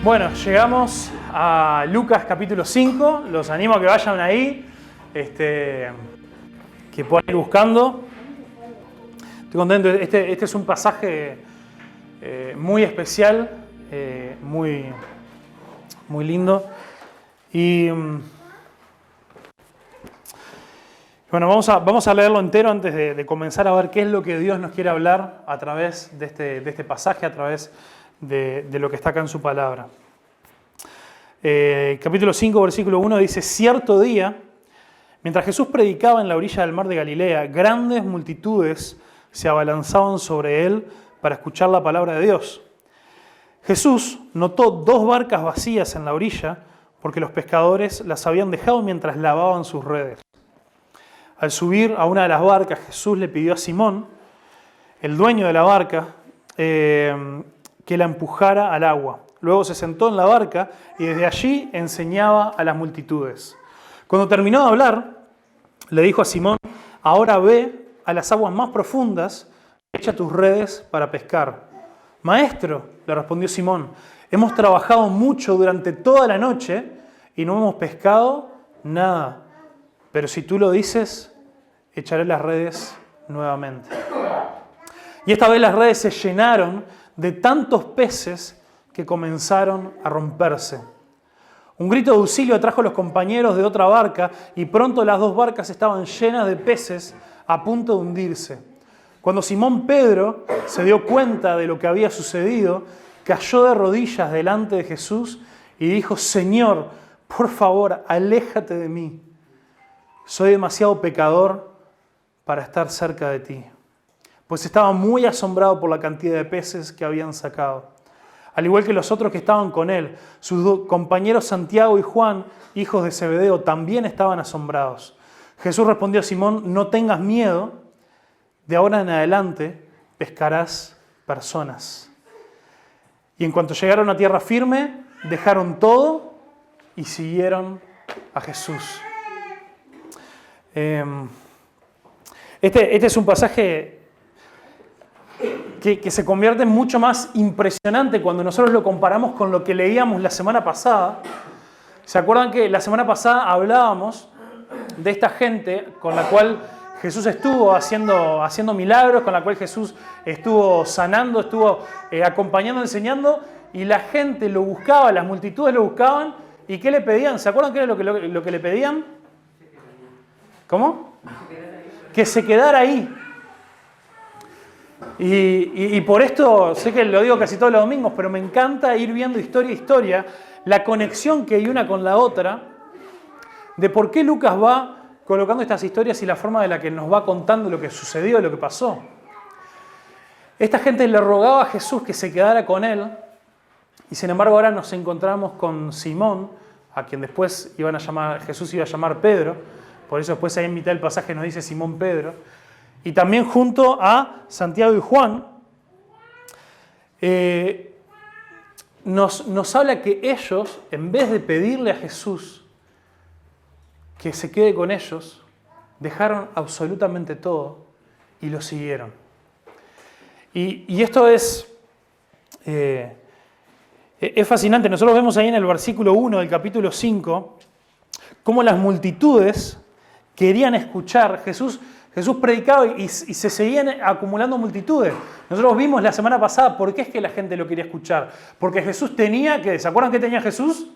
Bueno, llegamos a Lucas capítulo 5. Los animo a que vayan ahí, que puedan ir buscando. Estoy contento. Este es un pasaje muy especial, muy lindo. Y bueno, vamos a leerlo entero antes de comenzar a ver qué es lo que Dios nos quiere hablar a través de este pasaje, a través de lo que está acá en su palabra. Capítulo 5, versículo 1 dice: Cierto día, mientras Jesús predicaba en la orilla del mar de Galilea, grandes multitudes se abalanzaban sobre él para escuchar la palabra de Dios. Jesús notó 2 barcas vacías en la orilla porque los pescadores las habían dejado mientras lavaban sus redes. Al subir a una de las barcas, Jesús le pidió a Simón, el dueño de la barca, que la empujara al agua. Luego se sentó en la barca y desde allí enseñaba a las multitudes. Cuando terminó de hablar, le dijo a Simón: ahora ve a las aguas más profundas, echa tus redes para pescar. Maestro, le respondió Simón, hemos trabajado mucho durante toda la noche y no hemos pescado nada. Pero si tú lo dices, echaré las redes nuevamente. Y esta vez las redes se llenaron de tantos peces que comenzaron a romperse. Un grito de auxilio atrajo a los compañeros de otra barca y pronto las 2 barcas estaban llenas de peces a punto de hundirse. Cuando Simón Pedro se dio cuenta de lo que había sucedido, cayó de rodillas delante de Jesús y dijo: Señor, por favor, aléjate de mí. Soy demasiado pecador para estar cerca de ti. Pues estaba muy asombrado por la cantidad de peces que habían sacado. Al igual que los otros que estaban con él, sus 2 compañeros Santiago y Juan, hijos de Zebedeo, también estaban asombrados. Jesús respondió a Simón: no tengas miedo, de ahora en adelante pescarás personas. Y en cuanto llegaron a tierra firme, dejaron todo y siguieron a Jesús. Este es un pasaje que se convierte mucho más impresionante cuando nosotros lo comparamos con lo que leíamos la semana pasada. ¿Se acuerdan que la semana pasada hablábamos de esta gente con la cual Jesús estuvo haciendo milagros, con la cual Jesús estuvo sanando, estuvo acompañando, enseñando, y la gente lo buscaba, las multitudes lo buscaban, y ¿qué le pedían? ¿Se acuerdan qué era lo que le pedían? ¿Cómo? Que se quedara ahí. Y por esto, sé que lo digo casi todos los domingos, pero me encanta ir viendo historia a historia, la conexión que hay una con la otra, de por qué Lucas va colocando estas historias y la forma de la que nos va contando lo que sucedió, lo que pasó. Esta gente le rogaba a Jesús que se quedara con él, y sin embargo ahora nos encontramos con Simón, a quien después Jesús iba a llamar Pedro, por eso después ahí en mitad del pasaje nos dice Simón Pedro, y también junto a Santiago y Juan, nos habla que ellos, en vez de pedirle a Jesús que se quede con ellos, dejaron absolutamente todo y lo siguieron. Y esto es fascinante. Nosotros vemos ahí en el versículo 1 del capítulo 5 cómo las multitudes querían escuchar. Jesús predicaba y se seguían acumulando multitudes. Nosotros vimos la semana pasada por qué es que la gente lo quería escuchar. Porque Jesús tenía, ¿se acuerdan qué tenía Jesús?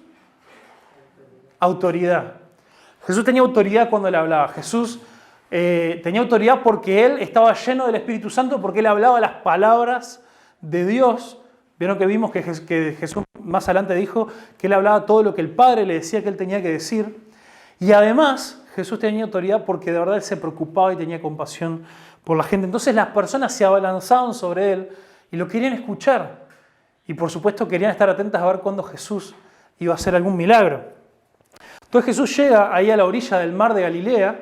Autoridad. Jesús tenía autoridad cuando le hablaba. Jesús tenía autoridad porque él estaba lleno del Espíritu Santo, porque él hablaba las palabras de Dios. Vieron que vimos que Jesús más adelante dijo que él hablaba todo lo que el Padre le decía que él tenía que decir. Y además Jesús tenía autoridad porque de verdad él se preocupaba y tenía compasión por la gente. Entonces las personas se abalanzaban sobre él y lo querían escuchar. Y por supuesto querían estar atentas a ver cuándo Jesús iba a hacer algún milagro. Entonces Jesús llega ahí a la orilla del mar de Galilea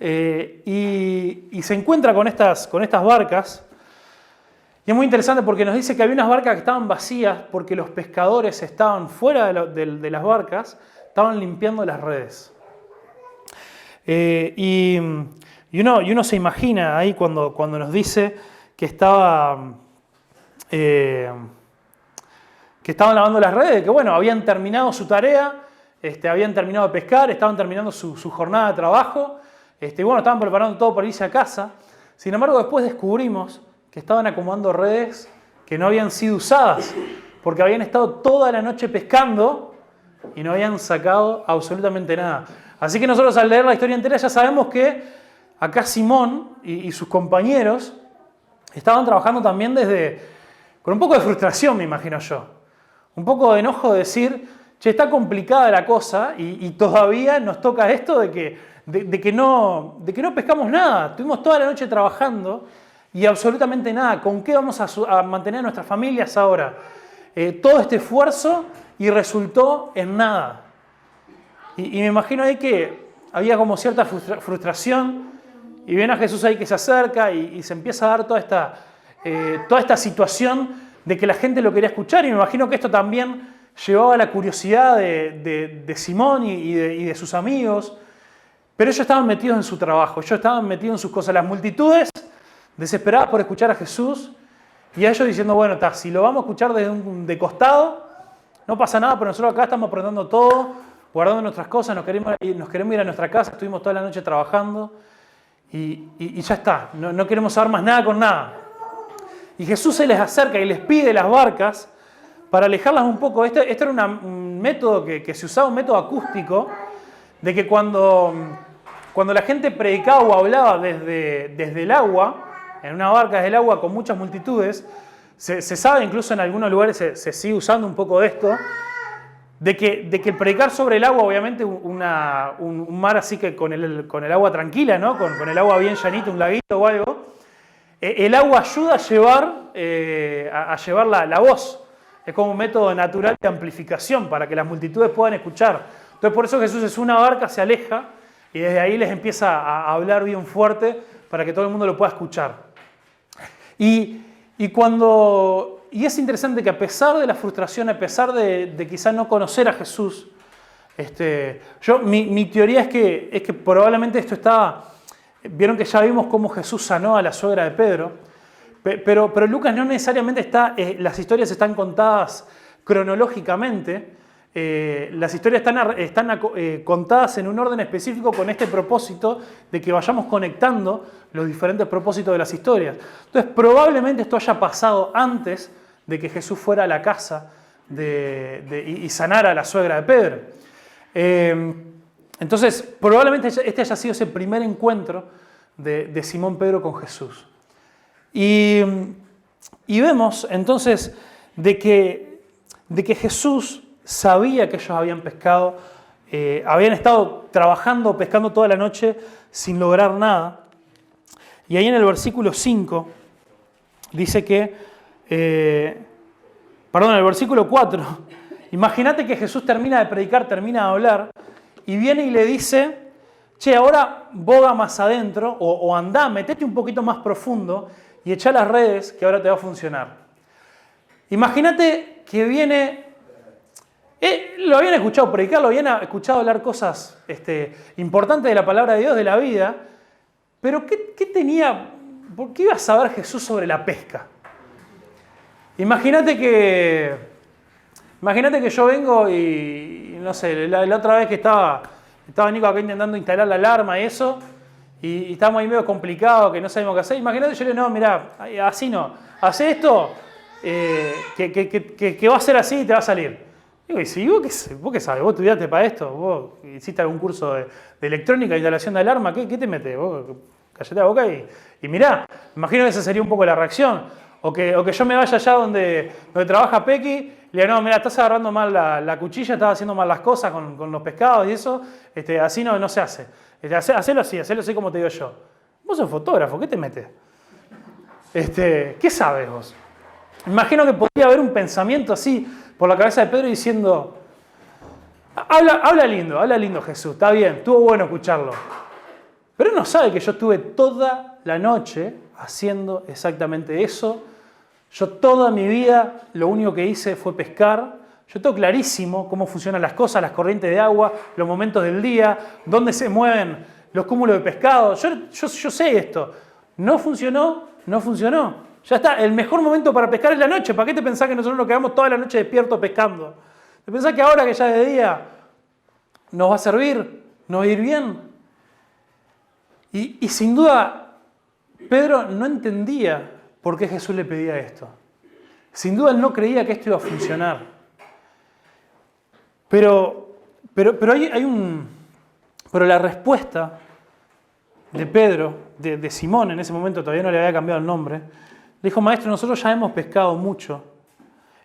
y se encuentra con estas barcas. Y es muy interesante porque nos dice que había unas barcas que estaban vacías porque los pescadores estaban fuera de las barcas, estaban limpiando las redes. Y uno se imagina ahí cuando nos dice que que estaban lavando las redes, que bueno, habían terminado su tarea, habían terminado de pescar, estaban terminando su jornada de trabajo, y bueno, estaban preparando todo para irse a casa. Sin embargo, después descubrimos que estaban acomodando redes que no habían sido usadas, porque habían estado toda la noche pescando y no habían sacado absolutamente nada. Así que nosotros al leer la historia entera ya sabemos que acá Simón y sus compañeros estaban trabajando también con un poco de frustración, me imagino yo. Un poco de enojo de decir, che, está complicada la cosa y todavía nos toca esto de que no pescamos nada. Estuvimos toda la noche trabajando y absolutamente nada. ¿Con qué vamos a mantener a nuestras familias ahora? Todo este esfuerzo y resultó en nada. Y me imagino ahí que había como cierta frustración y viene a Jesús ahí que se acerca y se empieza a dar toda esta situación de que la gente lo quería escuchar, y me imagino que esto también llevaba la curiosidad de Simón y de sus amigos, pero ellos estaban metidos en su trabajo, ellos estaban metidos en sus cosas, las multitudes desesperadas por escuchar a Jesús, y a ellos diciendo, bueno, si lo vamos a escuchar de costado, no pasa nada, pero nosotros acá estamos aprendiendo todo, guardando nuestras cosas, nos queremos ir a nuestra casa, estuvimos toda la noche trabajando, y ya está, no queremos saber más nada con nada. Y Jesús se les acerca y les pide las barcas para alejarlas un poco. Este era un método que se usaba, un método acústico, de que cuando la gente predicaba o hablaba desde el agua, en una barca desde el agua con muchas multitudes, se sabe, incluso en algunos lugares se sigue usando un poco de esto, de que el predicar sobre el agua, obviamente un mar así que con el agua tranquila, ¿no? Con el agua bien llanito, un laguito o algo, el agua ayuda a llevar la voz. Es como un método natural de amplificación para que las multitudes puedan escuchar. Entonces por eso Jesús es una barca, se aleja y desde ahí les empieza a hablar bien fuerte para que todo el mundo lo pueda escuchar. Y es interesante que a pesar de la frustración, a pesar de quizás no conocer a Jesús, mi teoría es que probablemente esto estaba... Vieron que ya vimos cómo Jesús sanó a la suegra de Pedro, pero Lucas no necesariamente las historias están contadas cronológicamente, las historias están contadas en un orden específico con este propósito de que vayamos conectando los diferentes propósitos de las historias. Entonces probablemente esto haya pasado antes de que Jesús fuera a la casa y sanara a la suegra de Pedro. Entonces, probablemente este haya sido ese primer encuentro de Simón Pedro con Jesús. Y vemos entonces de que Jesús sabía que ellos habían pescado, habían estado trabajando, pescando toda la noche sin lograr nada. Y ahí en el versículo 5 dice en el versículo 4, imagínate que Jesús termina de predicar, termina de hablar, y viene y le dice, che, ahora boga más adentro, o andá, metete un poquito más profundo y echá las redes que ahora te va a funcionar. Imagínate que viene, lo habían escuchado predicar, lo habían escuchado hablar cosas importantes de la palabra de Dios, de la vida, pero ¿qué tenía? ¿Por qué iba a saber Jesús sobre la pesca? Imagínate que yo vengo y no sé, la otra vez que estaba Nico acá intentando instalar la alarma y eso, y estábamos ahí medio complicados, que no sabíamos qué hacer. Imagínate, yo le digo, no, mirá, así no, haz esto, que va a ser así y te va a salir. Digo, y si vos qué sabes, vos estudiaste para esto, vos hiciste algún curso de electrónica, de instalación de alarma, ¿qué te metes? Vos callate la boca y mirá, imagino que esa sería un poco la reacción. O que yo me vaya allá donde trabaja Pequi, le digo, no, mira, estás agarrando mal la cuchilla, estás haciendo mal las cosas con los pescados y eso, así no se hace. Hacelo así como te digo yo. Vos sos fotógrafo, ¿qué te metes? ¿Qué sabes vos? Imagino que podría haber un pensamiento así por la cabeza de Pedro diciendo, habla lindo Jesús, está bien, estuvo bueno escucharlo. Pero él no sabe que yo estuve toda la noche haciendo exactamente eso. Yo toda mi vida lo único que hice fue pescar. Yo tengo clarísimo cómo funcionan las cosas, las corrientes de agua, los momentos del día, dónde se mueven los cúmulos de pescado. Yo sé esto. No funcionó. Ya está, el mejor momento para pescar es la noche. ¿Para qué te pensás que nosotros nos quedamos toda la noche despiertos pescando? ¿Te pensás que ahora que ya es de día nos va a servir? ¿Nos va a ir bien? Y sin duda, Pedro no entendía por qué Jesús le pedía esto. Sin duda él no creía que esto iba a funcionar. Pero la respuesta de Pedro, de Simón, en ese momento todavía no le había cambiado el nombre, le dijo: maestro, nosotros ya hemos pescado mucho,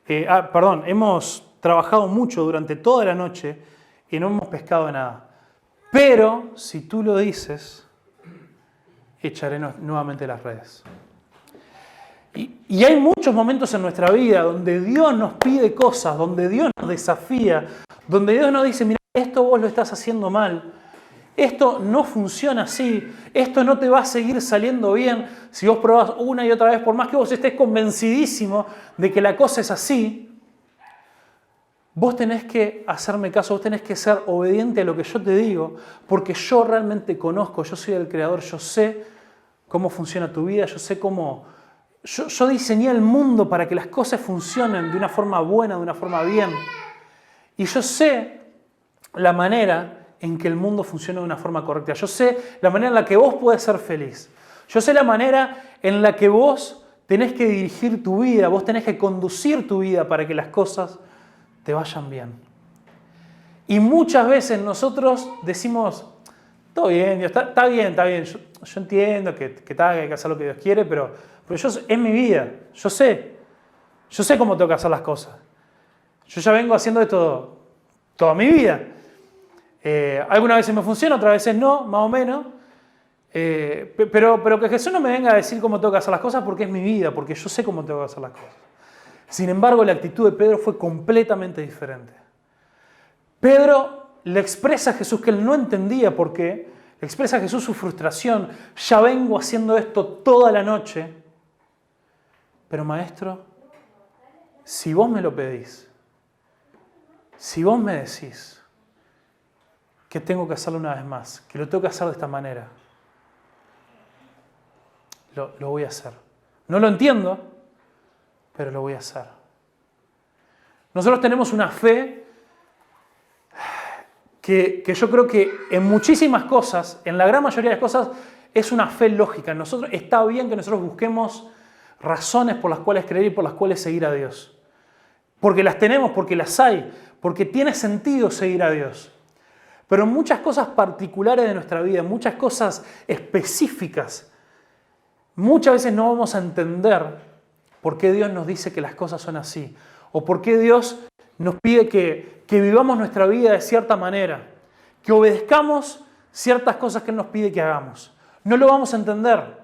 hemos trabajado mucho durante toda la noche y no hemos pescado nada. Pero si tú lo dices, echaré nuevamente las redes. Y hay muchos momentos en nuestra vida donde Dios nos pide cosas, donde Dios nos desafía, donde Dios nos dice: mira, esto vos lo estás haciendo mal, esto no funciona así, esto no te va a seguir saliendo bien si vos probás una y otra vez, por más que vos estés convencidísimo de que la cosa es así. Vos tenés que hacerme caso, vos tenés que ser obediente a lo que yo te digo, porque yo realmente conozco, yo soy el creador, yo sé cómo funciona tu vida, yo sé cómo... Yo diseñé el mundo para que las cosas funcionen de una forma buena, de una forma bien. Y yo sé la manera en que el mundo funciona de una forma correcta. Yo sé la manera en la que vos podés ser feliz. Yo sé la manera en la que vos tenés que dirigir tu vida, vos tenés que conducir tu vida para que las cosas te vayan bien. Y muchas veces nosotros decimos: todo bien, Dios, está bien. Yo entiendo que hay que hacer lo que Dios quiere, pero es mi vida. Yo sé cómo tengo que hacer las cosas. Yo ya vengo haciendo esto toda mi vida. Algunas veces me funciona, otras veces no, más o menos. Pero que Jesús no me venga a decir cómo tengo que hacer las cosas, porque es mi vida, porque yo sé cómo tengo que hacer las cosas. Sin embargo, la actitud de Pedro fue completamente diferente. Pedro le expresa a Jesús que él no entendía por qué, le expresa a Jesús su frustración: ya vengo haciendo esto toda la noche, pero maestro, si vos me lo pedís, si vos me decís que tengo que hacerlo una vez más, que lo tengo que hacer de esta manera, lo voy a hacer. No lo entiendo, pero lo voy a hacer. Nosotros tenemos una fe que yo creo que en muchísimas cosas, en la gran mayoría de las cosas, es una fe lógica. Está bien que nosotros busquemos razones por las cuales creer y por las cuales seguir a Dios. Porque las tenemos, porque las hay, porque tiene sentido seguir a Dios. Pero en muchas cosas particulares de nuestra vida, en muchas cosas específicas, muchas veces no vamos a entender por qué Dios nos dice que las cosas son así, o por qué Dios nos pide que vivamos nuestra vida de cierta manera, que obedezcamos ciertas cosas que Él nos pide que hagamos. No lo vamos a entender,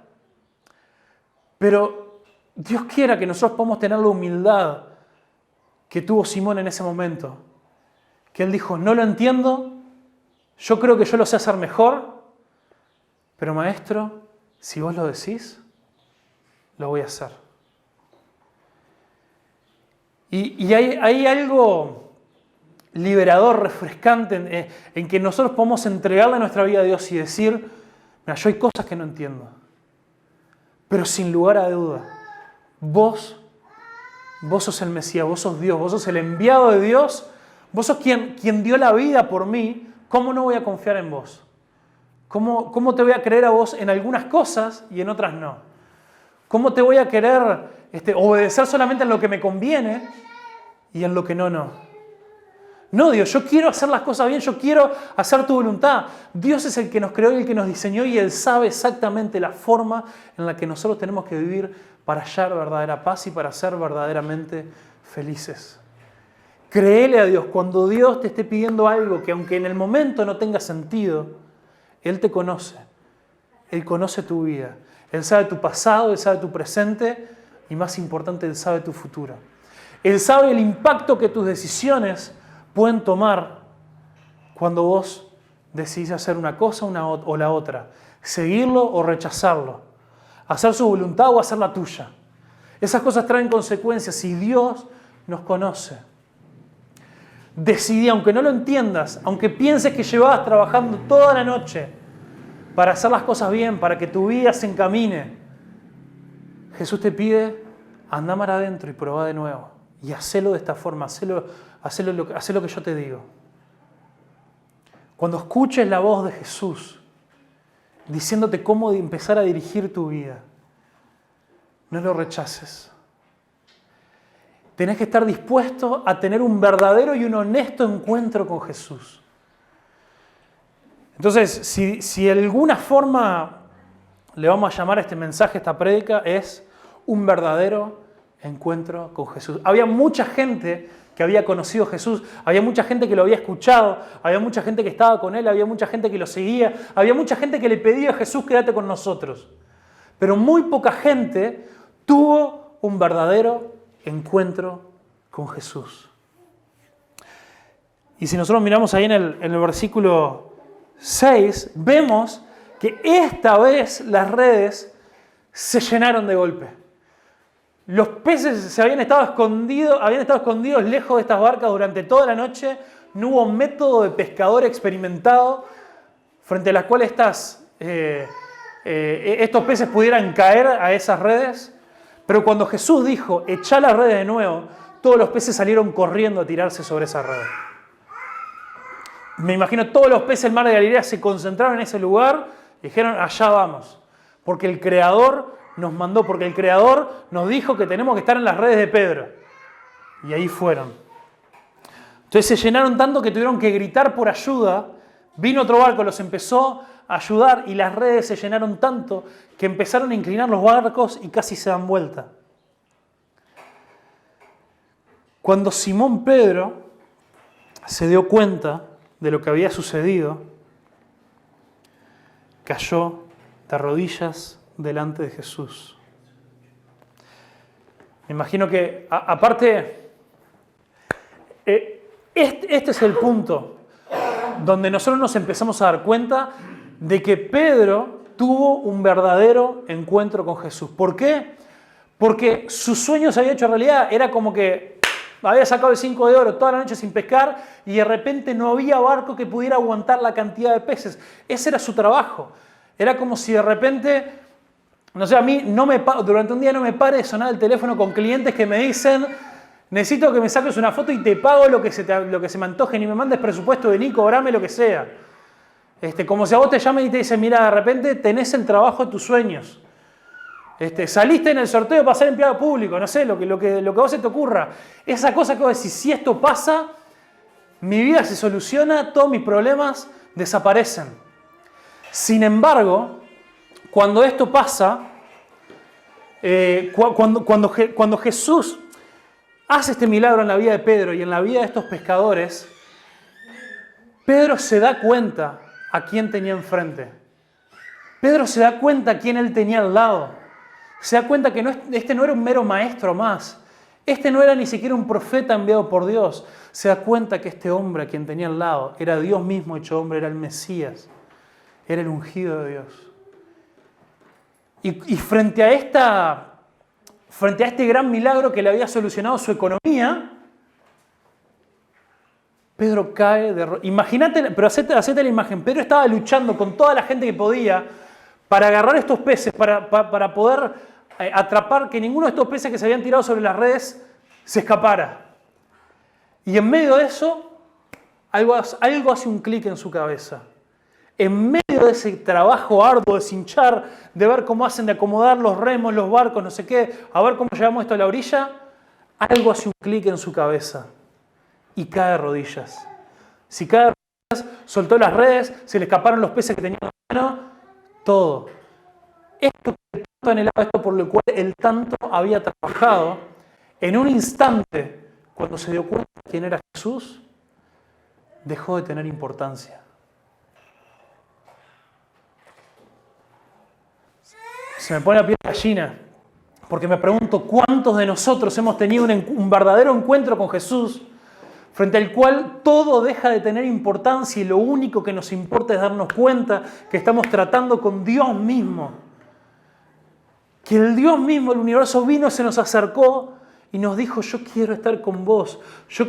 pero Dios quiera que nosotros podamos tener la humildad que tuvo Simón en ese momento, que él dijo: no lo entiendo, yo creo que yo lo sé hacer mejor, pero maestro, si vos lo decís, lo voy a hacer. Y hay algo liberador, refrescante, en que nosotros podemos entregarle nuestra vida a Dios y decir: mira, yo hay cosas que no entiendo, pero sin lugar a duda, vos sos el Mesías, vos sos Dios, vos sos el enviado de Dios, vos sos quien dio la vida por mí. ¿Cómo no voy a confiar en vos? ¿Cómo te voy a creer a vos en algunas cosas y en otras no? ¿Cómo te voy a querer obedecer solamente en lo que me conviene y en lo que no? No, Dios, yo quiero hacer las cosas bien, yo quiero hacer tu voluntad. Dios es el que nos creó y el que nos diseñó, y Él sabe exactamente la forma en la que nosotros tenemos que vivir para hallar verdadera paz y para ser verdaderamente felices. Créele a Dios. Cuando Dios te esté pidiendo algo que, aunque en el momento no tenga sentido, Él te conoce. Él conoce tu vida. Él sabe tu pasado, Él sabe tu presente y, más importante, Él sabe tu futuro. Él sabe el impacto que tus decisiones pueden tomar cuando vos decidís hacer una cosa o la otra, seguirlo o rechazarlo, hacer su voluntad o hacer la tuya. Esas cosas traen consecuencias y Dios nos conoce. Decidí, aunque no lo entiendas, aunque pienses que llevabas trabajando toda la noche para hacer las cosas bien, para que tu vida se encamine, Jesús te pide, anda mar adentro y probá de nuevo. Y hacelo de esta forma, hacelo lo que yo te digo. Cuando escuches la voz de Jesús diciéndote cómo empezar a dirigir tu vida, no lo rechaces. Tenés que estar dispuesto a tener un verdadero y un honesto encuentro con Jesús. Entonces, si de alguna forma le vamos a llamar a este mensaje, esta prédica, es un verdadero encuentro con Jesús. Había mucha gente que había conocido a Jesús, había mucha gente que lo había escuchado, había mucha gente que estaba con él, había mucha gente que lo seguía, había mucha gente que le pedía a Jesús, quédate con nosotros. Pero muy poca gente tuvo un verdadero encuentro con Jesús. Y si nosotros miramos ahí en el versículo 6, vemos que esta vez las redes se llenaron de golpe. Los peces habían estado escondidos lejos de estas barcas durante toda la noche. No hubo método de pescador experimentado frente a las cuales estos peces pudieran caer a esas redes. Pero cuando Jesús dijo, echá las redes de nuevo, todos los peces salieron corriendo a tirarse sobre esa red. Me imagino todos los peces del mar de Galilea se concentraron en ese lugar y dijeron, allá vamos. Porque el Creador nos mandó, porque el Creador nos dijo que tenemos que estar en las redes de Pedro. Y ahí fueron. Entonces se llenaron tanto que tuvieron que gritar por ayuda. Vino otro barco, los empezó a ayudar y las redes se llenaron tanto que empezaron a inclinar los barcos y casi se dan vuelta. Cuando Simón Pedro se dio cuenta de lo que había sucedido, cayó de rodillas delante de Jesús. Me imagino que, aparte, este es el punto donde nosotros nos empezamos a dar cuenta de que Pedro tuvo un verdadero encuentro con Jesús. ¿Por qué? Porque su sueño se había hecho realidad. Era como que había sacado el 5 de oro toda la noche sin pescar y de repente no había barco que pudiera aguantar la cantidad de peces. Ese era su trabajo. Era como si de repente, no sé, a mí durante un día no me pare de sonar el teléfono con clientes que me dicen, necesito que me saques una foto y te pago lo que se me antoje, ni me mandes presupuesto de ni cobrame lo que sea. Como si a vos te llamen y te dicen, mira, de repente tenés el trabajo de tus sueños. Saliste en el sorteo para ser empleado público, no sé, lo que a vos se te ocurra. Esa cosa que vos decís, si esto pasa, mi vida se soluciona, todos mis problemas desaparecen. Sin embargo, cuando esto pasa, cuando Jesús hace este milagro en la vida de Pedro y en la vida de estos pescadores, Pedro se da cuenta a quién tenía enfrente. Pedro se da cuenta a quién él tenía al lado. Se da cuenta que este no era un mero maestro más. Este no era ni siquiera un profeta enviado por Dios. Se da cuenta que este hombre a quien tenía al lado era Dios mismo hecho hombre, era el Mesías. Era el ungido de Dios. Y frente a este gran milagro que le había solucionado su economía, Pedro cae de... Imagínate, pero hacete la imagen. Pedro estaba luchando con toda la gente que podía para agarrar estos peces, para poder atrapar que ninguno de estos peces que se habían tirado sobre las redes se escapara. Y en medio de eso, algo hace un clic en su cabeza. En medio de ese trabajo arduo de cinchar, de ver cómo hacen de acomodar los remos, los barcos, no sé qué, a ver cómo llevamos esto a la orilla, algo hace un clic en su cabeza y cae de rodillas. Si cae de rodillas, soltó las redes, se le escaparon los peces que tenía en la mano, todo. Esto que tanto anhelaba, esto por lo cual él tanto había trabajado, en un instante, cuando se dio cuenta de quién era Jesús, dejó de tener importancia. Se me pone la piel de gallina, porque me pregunto cuántos de nosotros hemos tenido un verdadero encuentro con Jesús, frente al cual todo deja de tener importancia y lo único que nos importa es darnos cuenta que estamos tratando con Dios mismo. Que el Dios mismo, el universo vino, se nos acercó y nos dijo, yo quiero estar con vos.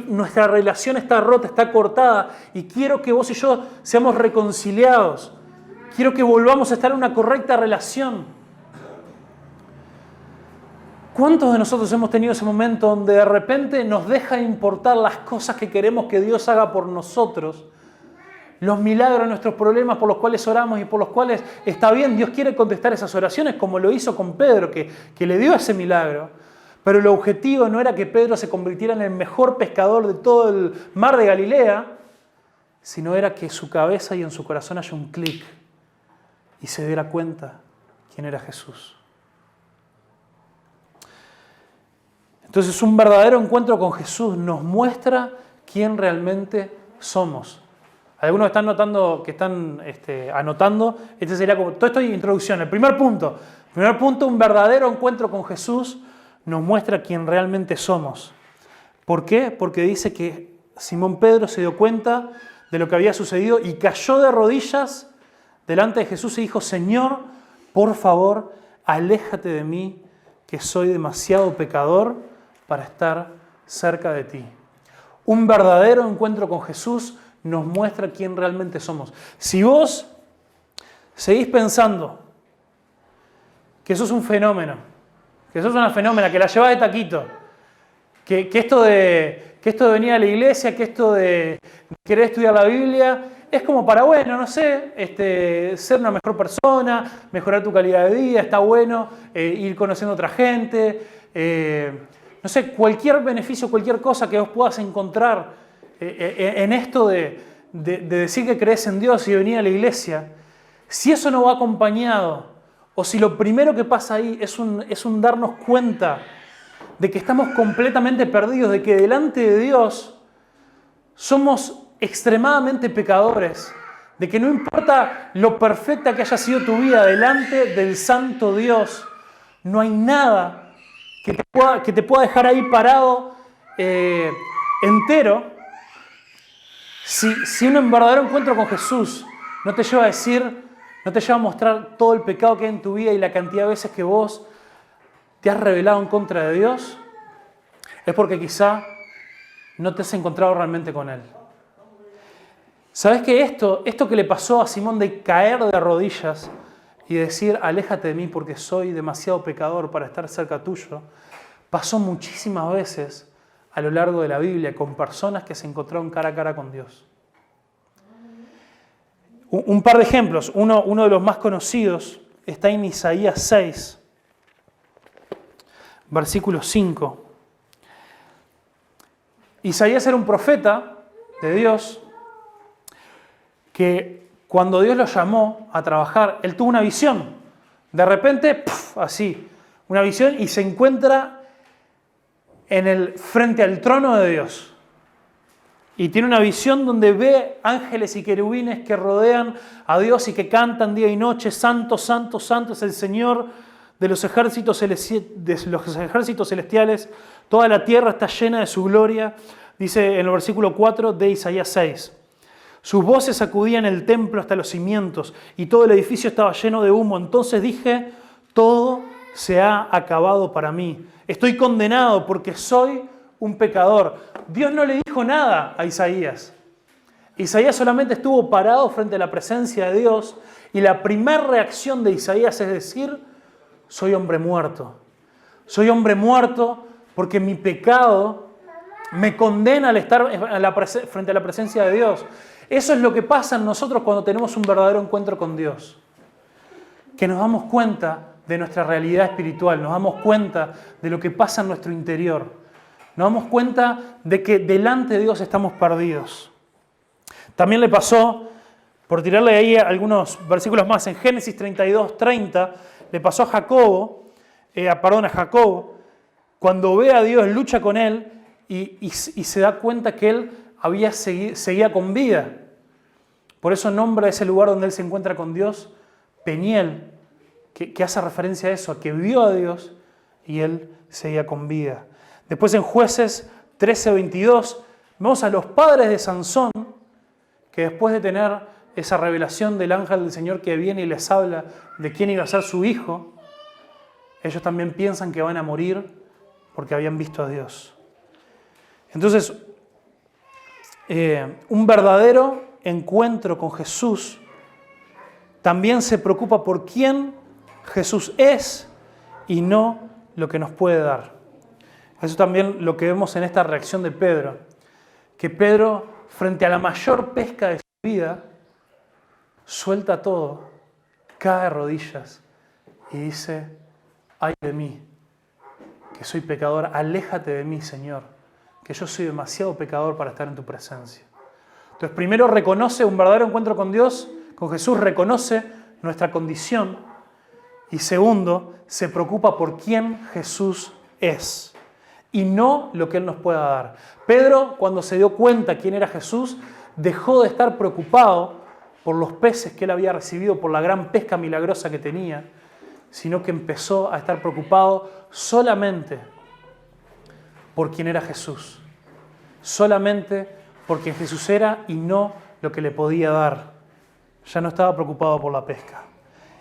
Nuestra relación está rota, está cortada y quiero que vos y yo seamos reconciliados. Quiero que volvamos a estar en una correcta relación. ¿Cuántos de nosotros hemos tenido ese momento donde de repente nos deja de importar las cosas que queremos que Dios haga por nosotros? Los milagros, nuestros problemas por los cuales oramos y por los cuales está bien, Dios quiere contestar esas oraciones como lo hizo con Pedro, que le dio ese milagro. Pero el objetivo no era que Pedro se convirtiera en el mejor pescador de todo el mar de Galilea, sino era que en su cabeza y en su corazón haya un clic y se diera cuenta quién era Jesús. Entonces, un verdadero encuentro con Jesús nos muestra quién realmente somos. Algunos están notando que están anotando. Este sería como todo esto es introducción. El primer punto, un verdadero encuentro con Jesús nos muestra quién realmente somos. ¿Por qué? Porque dice que Simón Pedro se dio cuenta de lo que había sucedido y cayó de rodillas delante de Jesús y dijo: Señor, por favor, aléjate de mí, que soy demasiado pecador para estar cerca de ti. Un verdadero encuentro con Jesús nos muestra quién realmente somos. Si vos seguís pensando que sos un fenómeno, que sos una fenómena, que la llevás de taquito, que esto de venir a la iglesia, que esto de querer estudiar la Biblia, es como para, bueno, no sé, ser una mejor persona, mejorar tu calidad de vida, está bueno, ir conociendo a otra gente, no sé, cualquier beneficio, cualquier cosa que vos puedas encontrar en esto de decir que crees en Dios y de venir a la iglesia, si eso no va acompañado, o si lo primero que pasa ahí es un darnos cuenta de que estamos completamente perdidos, de que delante de Dios somos extremadamente pecadores, de que no importa lo perfecta que haya sido tu vida delante del santo Dios, no hay nada que te pueda dejar ahí parado entero. Si un verdadero encuentro con Jesús no te lleva a mostrar todo el pecado que hay en tu vida y la cantidad de veces que vos te has rebelado en contra de Dios, es porque quizá no te has encontrado realmente con Él. ¿Sabes que esto que le pasó a Simón de caer de rodillas y decir: aléjate de mí porque soy demasiado pecador para estar cerca tuyo, pasó muchísimas veces a lo largo de la Biblia con personas que se encontraron cara a cara con Dios? Un par de ejemplos. Uno de los más conocidos está en Isaías 6, versículo 5. Isaías era un profeta de Dios que cuando Dios lo llamó a trabajar, él tuvo una visión. De repente, así, una visión, y se encuentra frente al trono de Dios. Y tiene una visión donde ve ángeles y querubines que rodean a Dios y que cantan día y noche: Santo, Santo, Santo es el Señor de los ejércitos celestiales. Toda la tierra está llena de su gloria. Dice en el versículo 4 de Isaías 6. Sus voces sacudían el templo hasta los cimientos y todo el edificio estaba lleno de humo. Entonces dije: todo se ha acabado para mí. Estoy condenado porque soy un pecador. Dios no le dijo nada a Isaías. Isaías solamente estuvo parado frente a la presencia de Dios y la primera reacción de Isaías es decir: soy hombre muerto. Soy hombre muerto porque mi pecado me condena al estar frente a la presencia de Dios. Eso es lo que pasa en nosotros cuando tenemos un verdadero encuentro con Dios. Que nos damos cuenta de nuestra realidad espiritual, nos damos cuenta de lo que pasa en nuestro interior. Nos damos cuenta de que delante de Dios estamos perdidos. También le pasó, por tirarle ahí algunos versículos más, en Génesis 32:30, le pasó a Jacob, cuando ve a Dios, lucha con él y se da cuenta que él seguía con vida. Por eso nombra ese lugar donde él se encuentra con Dios Peniel, que hace referencia a eso, a que vio a Dios y él seguía con vida. Después en Jueces 13:22 vemos a los padres de Sansón que después de tener esa revelación del ángel del Señor que viene y les habla de quién iba a ser su hijo, ellos también piensan que van a morir porque habían visto a Dios. Entonces, un verdadero encuentro con Jesús también se preocupa por quién Jesús es y no lo que nos puede dar. Eso también lo que vemos en esta reacción de Pedro, que Pedro, frente a la mayor pesca de su vida, suelta todo, cae de rodillas y dice: ay de mí, que soy pecador, aléjate de mí, Señor, que yo soy demasiado pecador para estar en tu presencia. Entonces, primero reconoce un verdadero encuentro con Dios, con Jesús, reconoce nuestra condición. Y segundo, se preocupa por quién Jesús es y no lo que Él nos pueda dar. Pedro, cuando se dio cuenta quién era Jesús, dejó de estar preocupado por los peces que él había recibido, por la gran pesca milagrosa que tenía, sino que empezó a estar preocupado solamente por quién era Jesús. Solamente por quién Jesús era y no lo que le podía dar. Ya no estaba preocupado por la pesca.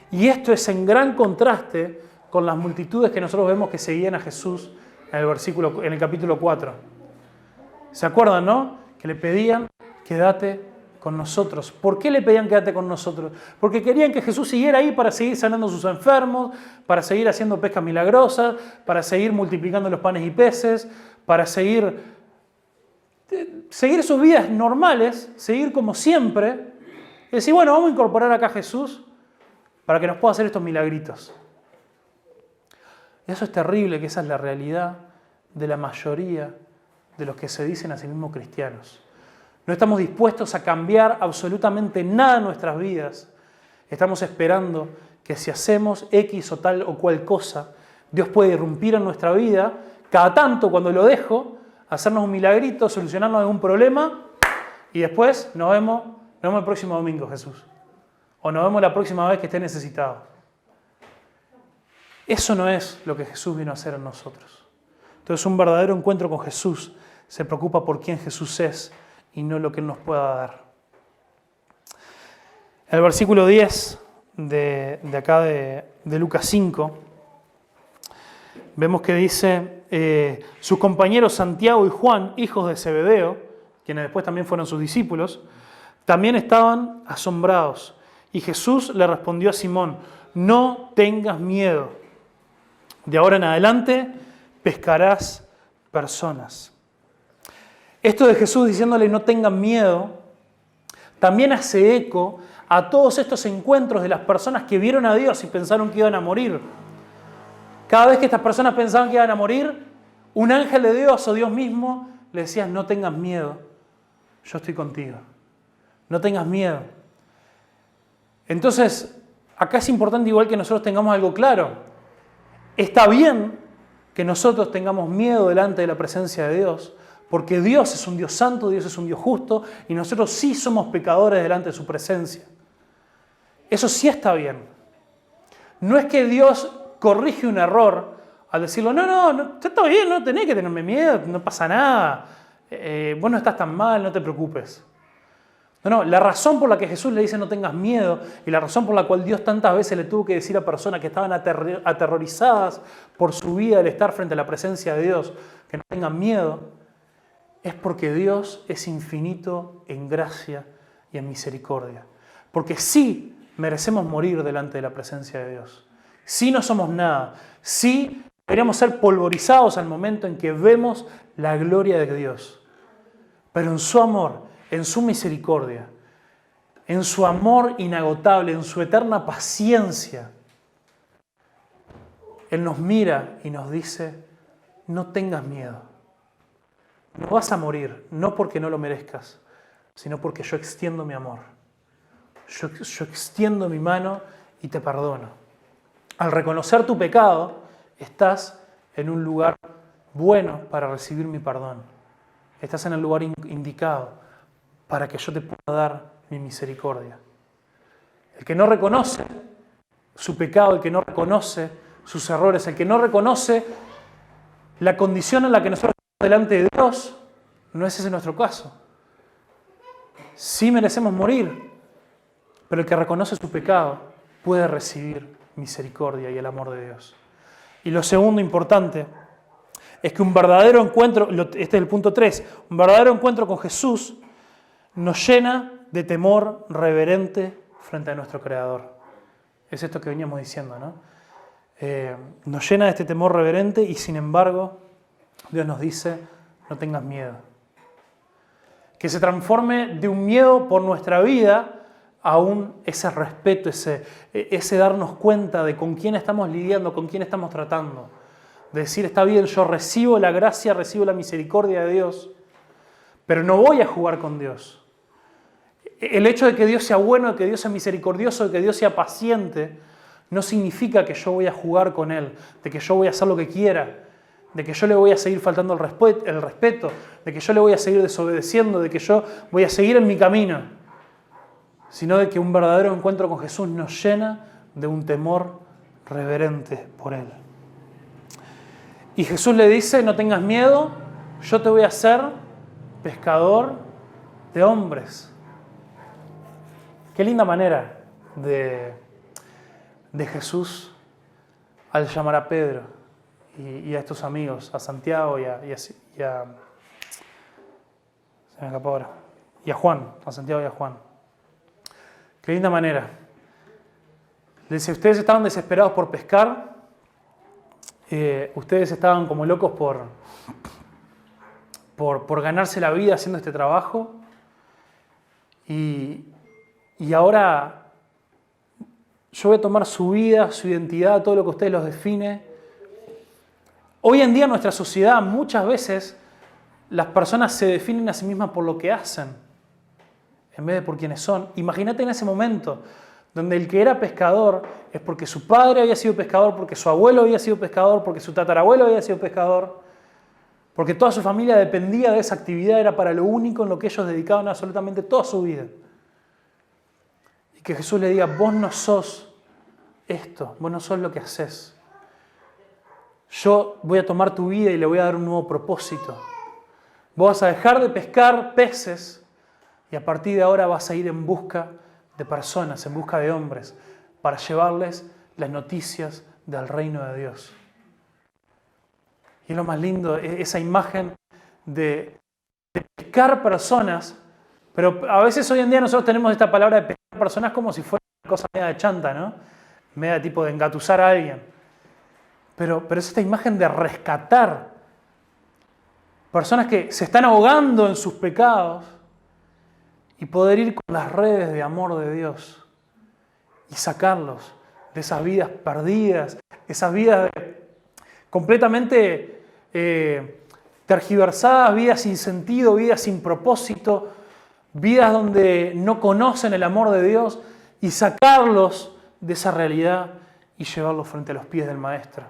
Y esto es en gran contraste con las multitudes que nosotros vemos que seguían a Jesús en el capítulo 4. ¿Se acuerdan, no? Que le pedían: quédate con nosotros. ¿Por qué le pedían quédate con nosotros? Porque querían que Jesús siguiera ahí para seguir sanando a sus enfermos, para seguir haciendo pescas milagrosas, para seguir multiplicando los panes y peces, para seguir sus vidas normales, seguir como siempre. Y decir: bueno, vamos a incorporar acá a Jesús para que nos pueda hacer estos milagritos. Y eso es terrible, que esa es la realidad de la mayoría de los que se dicen a sí mismos cristianos. No estamos dispuestos a cambiar absolutamente nada en nuestras vidas. Estamos esperando que si hacemos X o tal o cual cosa, Dios puede irrumpir en nuestra vida, cada tanto, cuando lo dejo, hacernos un milagrito, solucionarnos algún problema, y después nos vemos el próximo domingo, Jesús. O nos vemos la próxima vez que esté necesitado. Eso no es lo que Jesús vino a hacer en nosotros. Entonces, un verdadero encuentro con Jesús se preocupa por quién Jesús es y no lo que Él nos pueda dar. El versículo 10 de acá de Lucas 5, vemos que dice: sus compañeros Santiago y Juan, hijos de Zebedeo, quienes después también fueron sus discípulos, también estaban asombrados. Y Jesús le respondió a Simón: no tengas miedo. De ahora en adelante pescarás personas. Esto de Jesús diciéndole no tengan miedo, también hace eco a todos estos encuentros de las personas que vieron a Dios y pensaron que iban a morir. Cada vez que estas personas pensaban que iban a morir, un ángel de Dios o Dios mismo le decía: no tengas miedo, yo estoy contigo. No tengas miedo. Entonces, acá es importante igual que nosotros tengamos algo claro. Está bien que nosotros tengamos miedo delante de la presencia de Dios, porque Dios es un Dios santo, Dios es un Dios justo, y nosotros sí somos pecadores delante de su presencia. Eso sí está bien. No es que Dios corrige un error al decirlo: no, está bien, no tenés que tenerme miedo, no pasa nada, vos no estás tan mal, no te preocupes. No, la razón por la que Jesús le dice no tengas miedo y la razón por la cual Dios tantas veces le tuvo que decir a personas que estaban aterrorizadas por su vida al estar frente a la presencia de Dios que no tengan miedo, es porque Dios es infinito en gracia y en misericordia. Porque sí merecemos morir delante de la presencia de Dios. Sí no somos nada. Sí deberíamos ser polvorizados al momento en que vemos la gloria de Dios. Pero en su amor, en su misericordia, en su amor inagotable, en su eterna paciencia, Él nos mira y nos dice: no tengas miedo. No vas a morir, no porque no lo merezcas, sino porque yo extiendo mi amor. Yo extiendo mi mano y te perdono. Al reconocer tu pecado, estás en un lugar bueno para recibir mi perdón. Estás en el lugar indicado para que yo te pueda dar mi misericordia. El que no reconoce su pecado, el que no reconoce sus errores, el que no reconoce la condición en la que nosotros estamos delante de Dios, no es ese nuestro caso. Sí merecemos morir, pero el que reconoce su pecado puede recibir misericordia y el amor de Dios. Y lo segundo importante es que un verdadero encuentro, este es el punto 3, un verdadero encuentro con Jesús nos llena de temor reverente frente a nuestro Creador. Es esto que veníamos diciendo, ¿no? nos llena de este temor reverente y sin embargo Dios nos dice, no tengas miedo. Que se transforme de un miedo por nuestra vida a ese respeto, ese darnos cuenta de con quién estamos lidiando, con quién estamos tratando. De decir, está bien, yo recibo la gracia, recibo la misericordia de Dios, pero no voy a jugar con Dios. El hecho de que Dios sea bueno, de que Dios sea misericordioso, de que Dios sea paciente, no significa que yo voy a jugar con Él, de que yo voy a hacer lo que quiera, de que yo le voy a seguir faltando el respeto, de que yo le voy a seguir desobedeciendo, de que yo voy a seguir en mi camino, sino de que un verdadero encuentro con Jesús nos llena de un temor reverente por Él. Y Jesús le dice, no tengas miedo, yo te voy a hacer pescador de hombres. Qué linda manera de Jesús al llamar a Pedro y a estos amigos, a Santiago y a Juan, a Santiago y a Juan. Qué linda manera. Le dice, ustedes estaban desesperados por pescar, ustedes estaban como locos por ganarse la vida haciendo este trabajo y ahora yo voy a tomar su vida, su identidad, todo lo que a ustedes los define. Hoy en día en nuestra sociedad muchas veces las personas se definen a sí mismas por lo que hacen en vez de por quienes son. Imagínate en ese momento donde el que era pescador es porque su padre había sido pescador, porque su abuelo había sido pescador, porque su tatarabuelo había sido pescador, porque toda su familia dependía de esa actividad, era para lo único en lo que ellos dedicaban absolutamente toda su vida. Y que Jesús le diga, vos no sos esto, vos no sos lo que haces. Yo voy a tomar tu vida y le voy a dar un nuevo propósito. Vos vas a dejar de pescar peces y a partir de ahora vas a ir en busca de personas, en busca de hombres, para llevarles las noticias del reino de Dios. Y es lo más lindo, esa imagen de pescar personas, pero a veces hoy en día nosotros tenemos esta palabra de pescar personas como si fuera una cosa media de chanta, ¿no? Media tipo de engatusar a alguien. Pero es esta imagen de rescatar personas que se están ahogando en sus pecados y poder ir con las redes de amor de Dios y sacarlos de esas vidas perdidas, esas vidas completamente tergiversadas, vidas sin sentido, vidas sin propósito, vidas donde no conocen el amor de Dios y sacarlos de esa realidad y llevarlos frente a los pies del Maestro,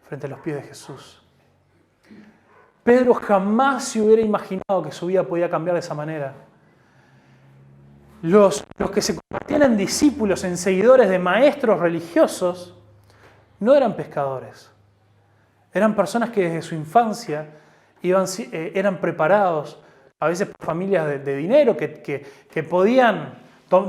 frente a los pies de Jesús. Pedro jamás se hubiera imaginado que su vida podía cambiar de esa manera. Los que se convertían en discípulos, en seguidores de maestros religiosos, no eran pescadores. Eran personas que desde su infancia eran preparados, a veces por familias de dinero, que podían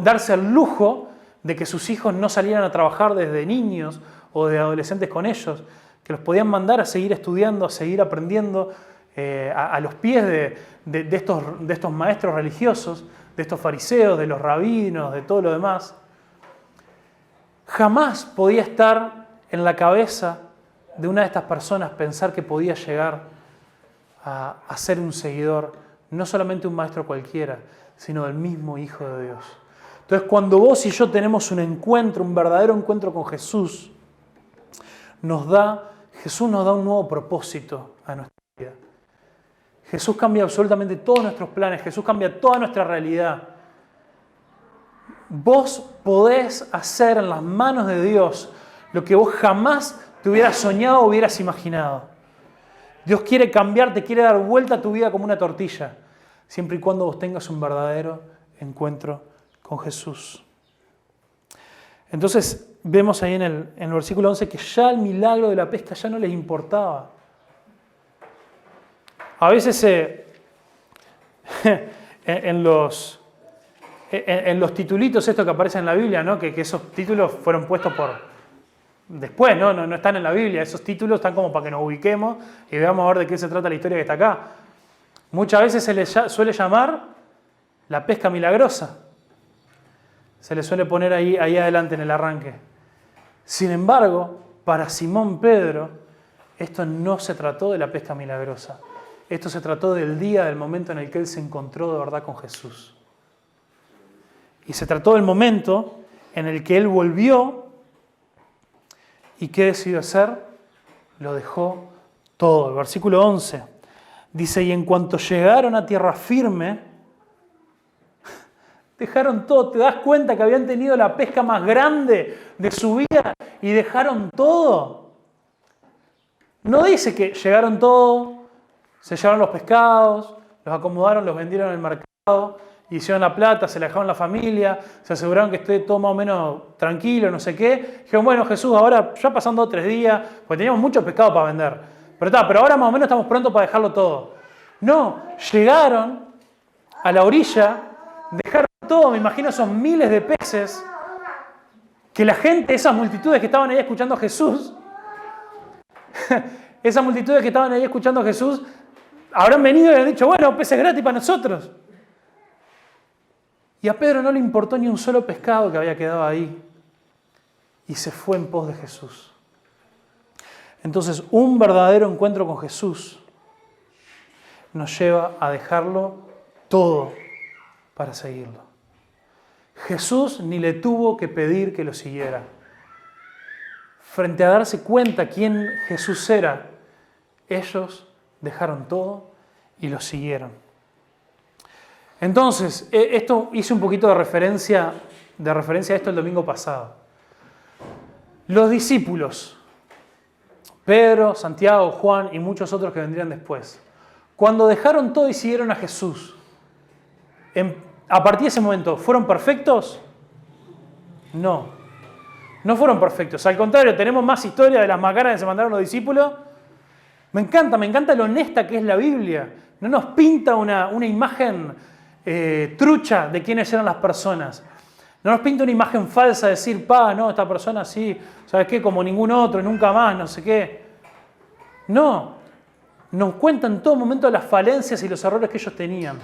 darse el lujo de que sus hijos no salieran a trabajar desde niños o de adolescentes con ellos, que los podían mandar a seguir estudiando, a seguir aprendiendo a los pies de estos maestros religiosos, de estos fariseos, de los rabinos, de todo lo demás. Jamás podía estar en la cabeza de una de estas personas pensar que podía llegar a ser un seguidor, no solamente un maestro cualquiera, sino del mismo Hijo de Dios. Entonces, cuando vos y yo tenemos un encuentro, un verdadero encuentro con Jesús, Jesús nos da un nuevo propósito a nuestra vida. Jesús cambia absolutamente todos nuestros planes, Jesús cambia toda nuestra realidad. Vos podés hacer en las manos de Dios lo que vos jamás te hubieras soñado o hubieras imaginado. Dios quiere cambiarte, quiere dar vuelta a tu vida como una tortilla, siempre y cuando vos tengas un verdadero encuentro con Jesús. Entonces vemos ahí en el versículo 11 que ya el milagro de la pesca ya no les importaba. A veces en los titulitos estos que aparecen en la Biblia, ¿no? que esos títulos fueron puestos después, no están en la Biblia, esos títulos están como para que nos ubiquemos y veamos a ver de qué se trata la historia que está acá. Muchas veces se le suele llamar la pesca milagrosa. Se le suele poner ahí adelante en el arranque. Sin embargo, para Simón Pedro, esto no se trató de la pesca milagrosa. Esto se trató del día, del momento en el que él se encontró de verdad con Jesús. Y se trató del momento en el que él volvió y ¿qué decidió hacer? Lo dejó todo. El versículo 11 dice, y en cuanto llegaron a tierra firme, dejaron todo. ¿Te das cuenta que habían tenido la pesca más grande de su vida y dejaron todo? No dice que llegaron todo, se llevaron los pescados, los acomodaron, los vendieron en el mercado, hicieron la plata, se la dejaron a la familia, se aseguraron que esté todo más o menos tranquilo, no sé qué. Dijeron, bueno, Jesús, ahora ya pasan 2 o 3 días, porque teníamos mucho pescado para vender. Pero ahora más o menos estamos prontos para dejarlo todo. No, llegaron a la orilla, dejaron todo, me imagino esos miles de peces, que la gente, esas multitudes que estaban ahí escuchando a Jesús, esas multitudes que estaban ahí escuchando a Jesús, habrán venido y han dicho, bueno, peces gratis para nosotros. Y a Pedro no le importó ni un solo pescado que había quedado ahí. Y se fue en pos de Jesús. Entonces, un verdadero encuentro con Jesús nos lleva a dejarlo todo para seguirlo. Jesús ni le tuvo que pedir que lo siguiera. Frente a darse cuenta quién Jesús era, ellos dejaron todo y lo siguieron. Entonces, esto hice un poquito de referencia a esto el domingo pasado. Los discípulos, Pedro, Santiago, Juan y muchos otros que vendrían después, cuando dejaron todo y siguieron a Jesús, a partir de ese momento, ¿fueron perfectos? No, no fueron perfectos. Al contrario, tenemos más historia de las macanas que se mandaron los discípulos. Me encanta lo honesta que es la Biblia. No nos pinta una imagen trucha de quiénes eran las personas. No nos pinta una imagen falsa de decir, no, esta persona sí, ¿sabes qué? Como ningún otro, nunca más, no sé qué. No, nos cuentan en todo momento las falencias y los errores que ellos tenían.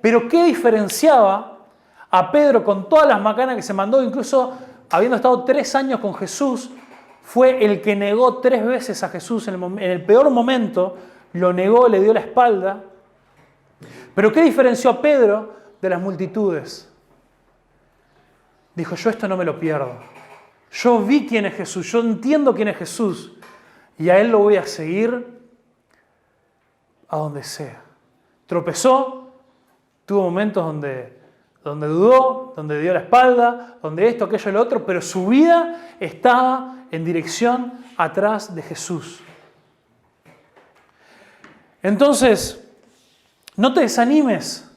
Pero ¿qué diferenciaba a Pedro con todas las macanas que se mandó? Incluso habiendo estado 3 años con Jesús, fue el que negó 3 veces a Jesús en el peor momento, lo negó, le dio la espalda. Pero ¿qué diferenció a Pedro de las multitudes? Dijo, yo esto no me lo pierdo. Yo vi quién es Jesús, yo entiendo quién es Jesús y a Él lo voy a seguir a donde sea. Tropezó, tuvo momentos donde dudó, donde dio la espalda, donde esto, aquello, lo otro, pero su vida estaba en dirección atrás de Jesús. Entonces, no te desanimes.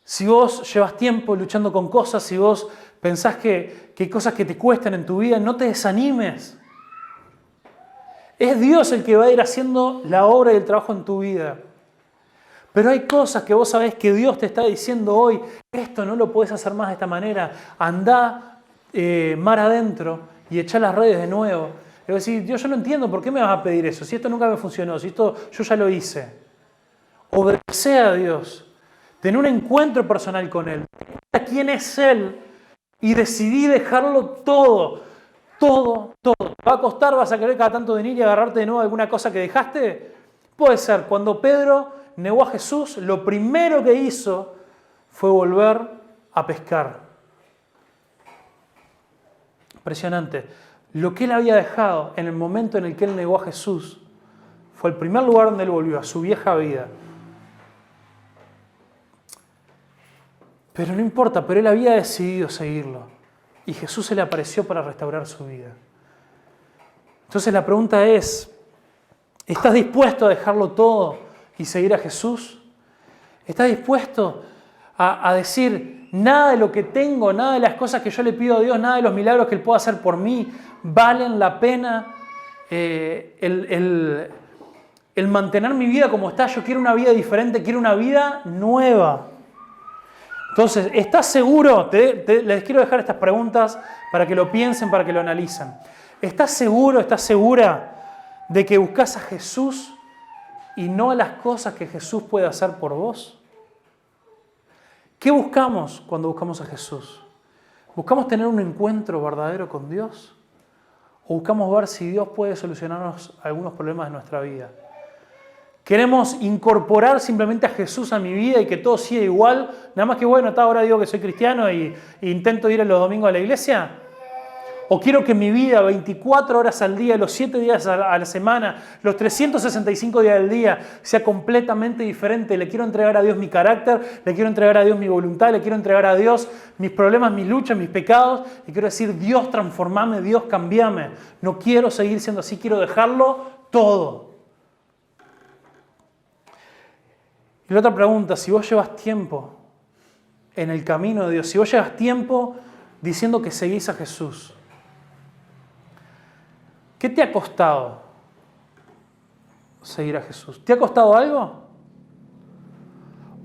Si vos llevas tiempo luchando con cosas, si vos pensás que hay cosas que te cuestan en tu vida, no te desanimes. Es Dios el que va a ir haciendo la obra y el trabajo en tu vida. Pero hay cosas que vos sabés que Dios te está diciendo hoy, esto no lo podés hacer más de esta manera. Andá mar adentro y echá las redes de nuevo. Le voy a decir, Dios, yo no entiendo por qué me vas a pedir eso, si esto nunca me funcionó, si esto yo ya lo hice. Obedece a Dios. Ten un encuentro personal con Él. ¿Quién es Él? Y decidí dejarlo todo. Todo. ¿Va a costar? ¿Vas a querer cada tanto venir y agarrarte de nuevo alguna cosa que dejaste? Puede ser. Cuando Pedro negó a Jesús, lo primero que hizo fue volver a pescar. Impresionante. Lo que él había dejado en el momento en el que él negó a Jesús fue el primer lugar donde él volvió, a su vieja vida. Pero no importa, pero él había decidido seguirlo. Y Jesús se le apareció para restaurar su vida. Entonces la pregunta es, ¿estás dispuesto a dejarlo todo y seguir a Jesús? ¿Estás dispuesto a decir, nada de lo que tengo, nada de las cosas que yo le pido a Dios, nada de los milagros que Él pueda hacer por mí, valen la pena el mantener mi vida como está? Yo quiero una vida diferente, quiero una vida nueva. Entonces, ¿estás seguro? Les quiero dejar estas preguntas para que lo piensen, para que lo analicen. ¿Estás seguro, estás segura de que buscas a Jesús y no a las cosas que Jesús puede hacer por vos? ¿Qué buscamos cuando buscamos a Jesús? ¿Buscamos tener un encuentro verdadero con Dios? ¿O buscamos ver si Dios puede solucionarnos algunos problemas de nuestra vida? ¿Queremos incorporar simplemente a Jesús a mi vida y que todo siga igual? Nada más que bueno, ahora digo que soy cristiano e intento ir los domingos a la iglesia. ¿O quiero que mi vida 24 horas al día, los 7 días a la semana, los 365 días del día sea completamente diferente? Le quiero entregar a Dios mi carácter, le quiero entregar a Dios mi voluntad, le quiero entregar a Dios mis problemas, mis luchas, mis pecados. Y quiero decir, Dios transformame, Dios cambiame. No quiero seguir siendo así, quiero dejarlo todo. Y la otra pregunta, si vos llevas tiempo en el camino de Dios, si vos llevas tiempo diciendo que seguís a Jesús, ¿qué te ha costado seguir a Jesús? ¿Te ha costado algo?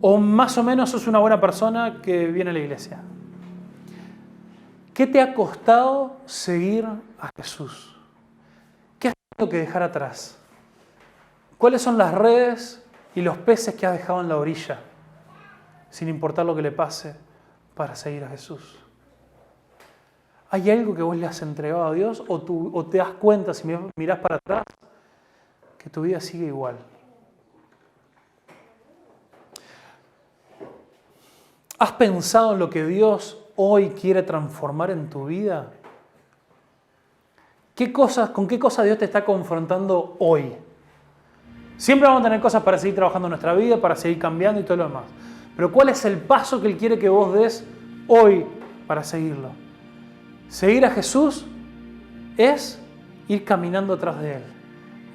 ¿O más o menos sos una buena persona que viene a la iglesia? ¿Qué te ha costado seguir a Jesús? ¿Qué has tenido que dejar atrás? ¿Cuáles son las redes y los peces que has dejado en la orilla, sin importar lo que le pase, para seguir a Jesús? ¿Hay algo que vos le has entregado a Dios o te das cuenta, si mirás para atrás, que tu vida sigue igual? ¿Has pensado en lo que Dios hoy quiere transformar en tu vida? ¿Con qué cosas Dios te está confrontando hoy? Siempre vamos a tener cosas para seguir trabajando en nuestra vida, para seguir cambiando y todo lo demás. Pero ¿cuál es el paso que Él quiere que vos des hoy para seguirlo? Seguir a Jesús es ir caminando atrás de Él.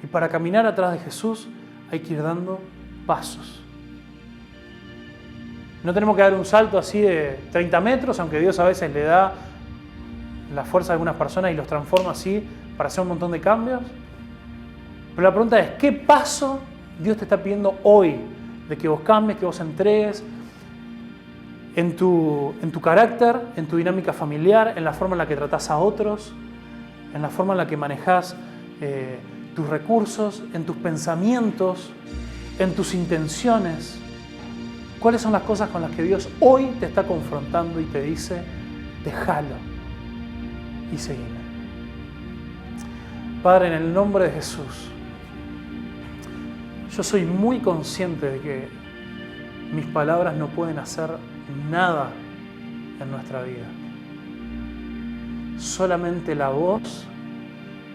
Y para caminar atrás de Jesús hay que ir dando pasos. No tenemos que dar un salto así de 30 metros, aunque Dios a veces le da la fuerza a algunas personas y los transforma así para hacer un montón de cambios. Pero la pregunta es, ¿qué paso Dios te está pidiendo hoy de que vos cambies, que vos entregues en tu carácter, en tu dinámica familiar, en la forma en la que tratás a otros, en la forma en la que manejás tus recursos, en tus pensamientos, en tus intenciones? ¿Cuáles son las cosas con las que Dios hoy te está confrontando y te dice, déjalo y seguime? Padre, en el nombre de Jesús, yo soy muy consciente de que mis palabras no pueden hacer nada en nuestra vida. Solamente la voz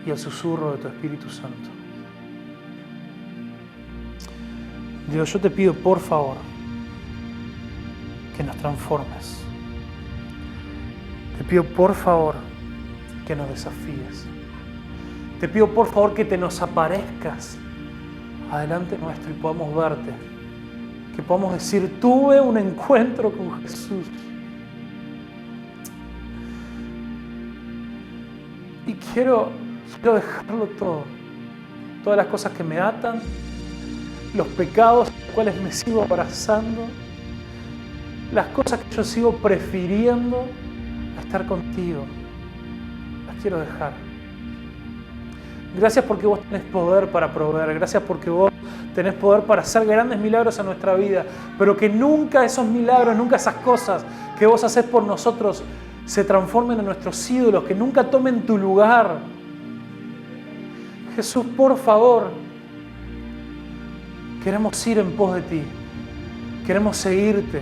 y el susurro de tu Espíritu Santo. Dios, yo te pido por favor que nos transformes. Te pido por favor que nos desafíes. Te pido por favor que te nos aparezcas adelante nuestro y podamos verte. Que podamos decir, tuve un encuentro con Jesús. Y quiero dejarlo todo. Todas las cosas que me atan, los pecados a los cuales me sigo abrazando, las cosas que yo sigo prefiriendo a estar contigo, las quiero dejar. Gracias porque vos tenés poder para proveer, gracias porque vos tenés poder para hacer grandes milagros en nuestra vida, pero que nunca esos milagros, nunca esas cosas que vos hacés por nosotros se transformen en nuestros ídolos, que nunca tomen tu lugar. Jesús, por favor, queremos ir en pos de ti, queremos seguirte,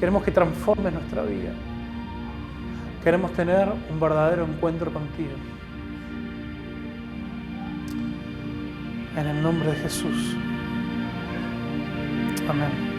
queremos que transformes nuestra vida, queremos tener un verdadero encuentro contigo. En el nombre de Jesús. Amén.